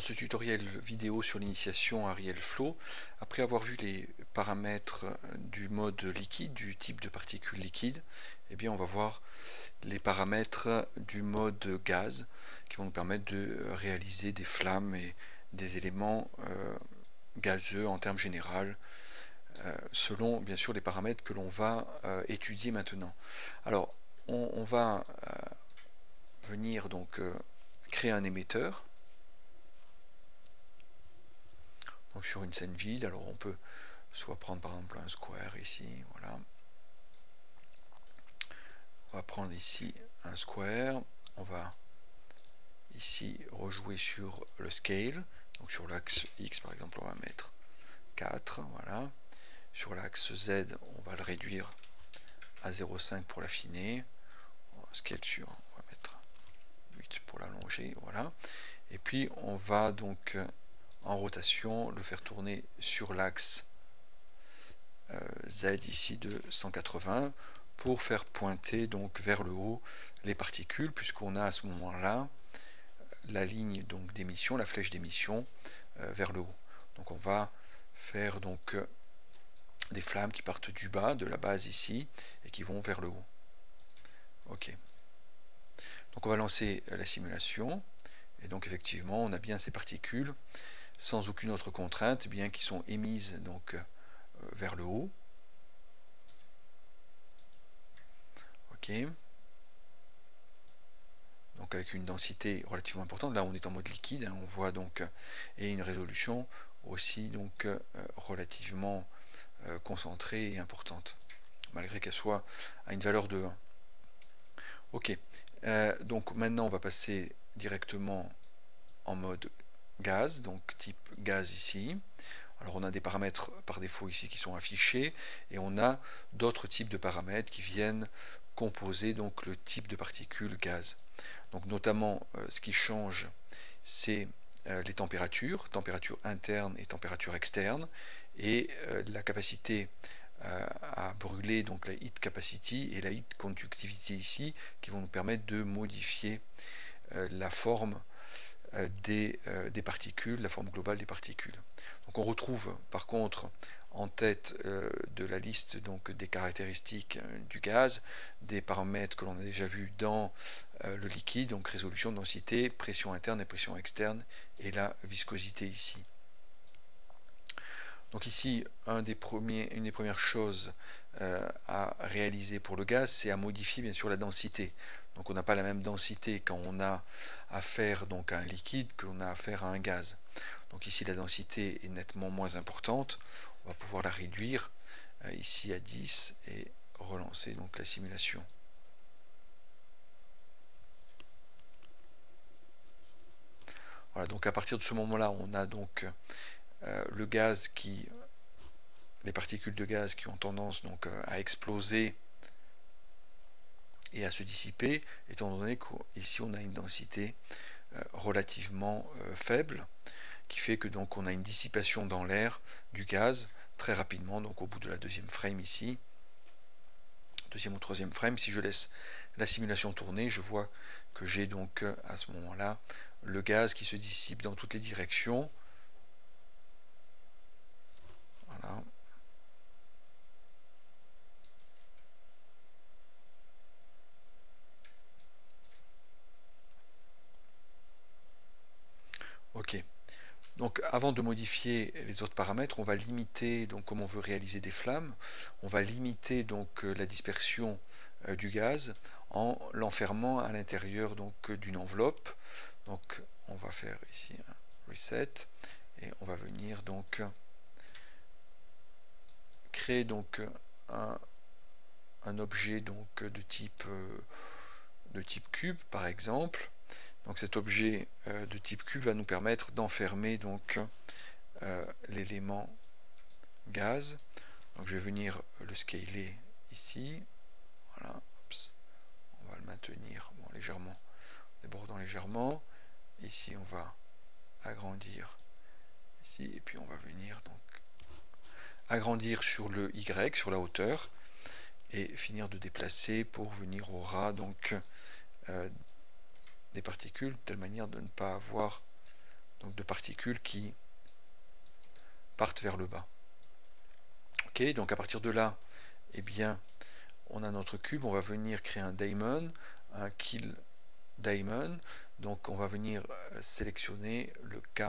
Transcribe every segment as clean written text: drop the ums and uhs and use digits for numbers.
ce tutoriel vidéo sur l'initiation à RealFlow, après avoir vu les paramètres du mode liquide, du type de particules liquides, eh bien on va voir les paramètres du mode gaz qui vont nous permettre de réaliser des flammes et des éléments gazeux en termes généraux, selon bien sûr les paramètres que l'on va étudier maintenant. Alors on va venir donc créer un émetteur. Donc sur une scène vide, alors on peut soit prendre par exemple un square ici, voilà. On va prendre ici un square, on va ici rejouer sur le scale, donc sur l'axe X par exemple on va mettre 4, voilà. Sur l'axe Z on va le réduire à 0,5 pour l'affiner, on va scale sur, on va mettre 8 pour l'allonger, voilà. Et puis on va donc en rotation le faire tourner sur l'axe Z ici de 180 pour faire pointer donc vers le haut les particules, puisqu'on a à ce moment-là la ligne donc d'émission, la flèche d'émission vers le haut. Donc on va faire donc des flammes qui partent du bas, de la base ici, et qui vont vers le haut. Ok. Donc on va lancer la simulation, et donc effectivement on a bien ces particules sans aucune autre contrainte, bien qui sont émises donc vers le haut. Ok. Donc avec une densité relativement importante. Là on est en mode liquide, hein, on voit donc, et une résolution aussi donc relativement concentrée et importante, malgré qu'elle soit à une valeur de 1. Ok, donc maintenant on va passer directement en mode gaz, donc type gaz ici. Alors on a des paramètres par défaut ici qui sont affichés, et on a d'autres types de paramètres qui viennent composer donc le type de particules gaz. Donc notamment ce qui change, c'est les températures, température interne et température externe, et la capacité à brûler, donc la heat capacity et la heat conductivity ici, qui vont nous permettre de modifier la forme des particules, la forme globale des particules. Donc on retrouve par contre en tête de la liste donc des caractéristiques du gaz, des paramètres que l'on a déjà vus dans le liquide, donc résolution, densité, pression interne et pression externe, et la viscosité ici. Donc ici, une des premières choses à réaliser pour le gaz, c'est à modifier bien sûr la densité. Donc on n'a pas la même densité quand on a affaire donc à un liquide que l'on a affaire à un gaz. Donc ici la densité est nettement moins importante, on va pouvoir la réduire ici à 10 et relancer donc la simulation. Voilà, donc à partir de ce moment-là, on a donc le gaz qui, les particules de gaz qui ont tendance donc à exploser et à se dissiper, étant donné qu'ici on a une densité relativement faible, qui fait que donc on a une dissipation dans l'air du gaz très rapidement, donc au bout de la deuxième frame ici, deuxième ou troisième frame. Si je laisse la simulation tourner, je vois que j'ai donc à ce moment-là le gaz qui se dissipe dans toutes les directions. Voilà. Ok. Donc avant de modifier les autres paramètres, on va limiter, donc comme on veut réaliser des flammes, on va limiter donc la dispersion du gaz en l'enfermant à l'intérieur donc d'une enveloppe. Donc on va faire ici un reset et on va venir donc créer donc un objet donc de type cube par exemple. Donc cet objet de type cube va nous permettre d'enfermer donc l'élément gaz. Donc je vais venir le scaler ici. Voilà. Oups. On va le maintenir bon, légèrement, débordant légèrement. Ici on va agrandir ici et puis on va venir donc agrandir sur le Y, sur la hauteur, et finir de déplacer pour venir au ras donc des particules, de telle manière de ne pas avoir donc de particules qui partent vers le bas. Ok, donc à partir de là, eh bien, on a notre cube, on va venir créer un daemon, un kill daemon, donc on va venir sélectionner le K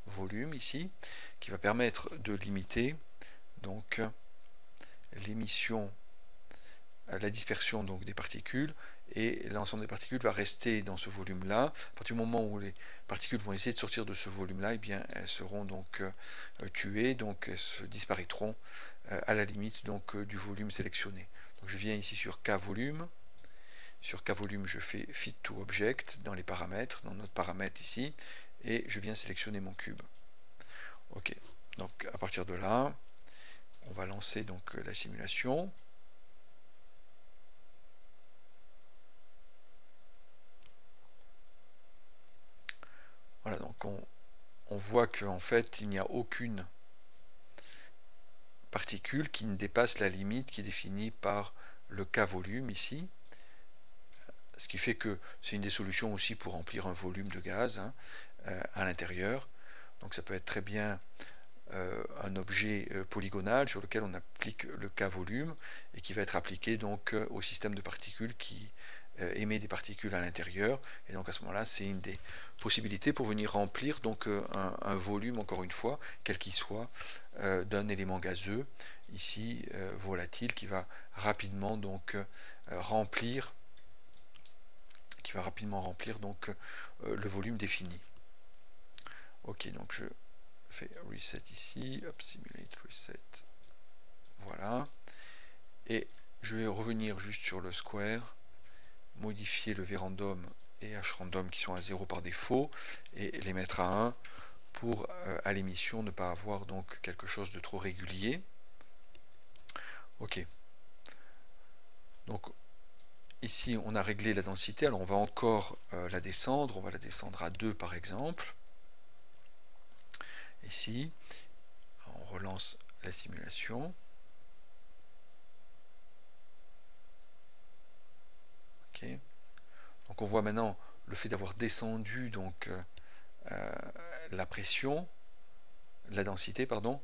volume ici, qui va permettre de limiter donc l'émission, la dispersion donc des particules, et l'ensemble des particules va rester dans ce volume là. À partir du moment où les particules vont essayer de sortir de ce volume là, et bien elles seront donc tuées, donc elles se disparaîtront à la limite donc du volume sélectionné. Donc je viens ici sur K volume. Sur K volume, je fais fit to object dans les paramètres, dans notre paramètre ici, et je viens sélectionner mon cube. Ok, donc à partir de là, on va lancer donc la simulation. Voilà, donc on voit qu'en fait, il n'y a aucune particule qui ne dépasse la limite qui est définie par le K volume ici. Ce qui fait que c'est une des solutions aussi pour remplir un volume de gaz à l'intérieur. Donc ça peut être très bien un objet polygonal sur lequel on applique le K volume et qui va être appliqué donc au système de particules qui émet des particules à l'intérieur. Et donc à ce moment-là, c'est une des possibilités pour venir remplir donc un volume, encore une fois, quel qu'il soit, d'un élément gazeux, ici volatile, qui va rapidement donc remplir donc le volume défini. Ok, donc je fais reset ici, hop, simulate reset, voilà, et je vais revenir juste sur le square, modifier le vrandom et hrandom qui sont à 0 par défaut, et les mettre à 1 pour à l'émission ne pas avoir donc quelque chose de trop régulier. Ok, donc ici on a réglé la densité, alors on va encore la descendre, on va la descendre à 2 par exemple. Ici, on relance la simulation. Ok. Donc on voit maintenant le fait d'avoir descendu donc la pression, la densité pardon,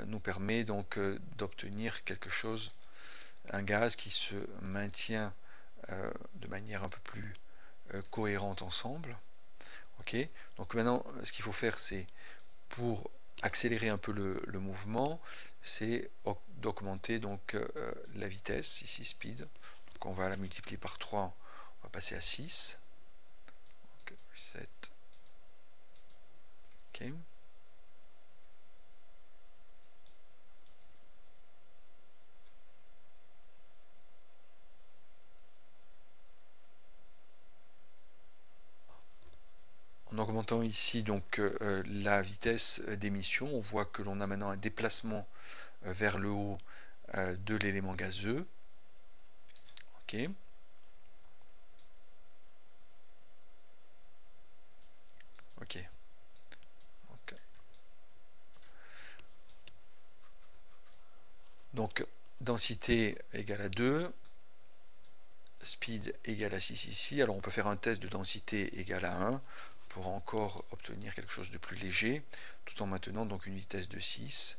nous permet donc d'obtenir quelque chose, un gaz qui se maintient de manière un peu plus cohérente ensemble. Ok. Donc maintenant, ce qu'il faut faire, c'est pour accélérer un peu le mouvement, c'est d'augmenter donc la vitesse, ici speed. Donc on va la multiplier par 3, on va passer à 6. Donc, reset. Ok. En augmentant ici donc la vitesse d'émission, on voit que l'on a maintenant un déplacement vers le haut de l'élément gazeux. Ok. Ok. Donc densité égale à 2, speed égale à 6 ici. Alors on peut faire un test de densité égale à 1 pour encore obtenir quelque chose de plus léger, tout en maintenant donc une vitesse de 6.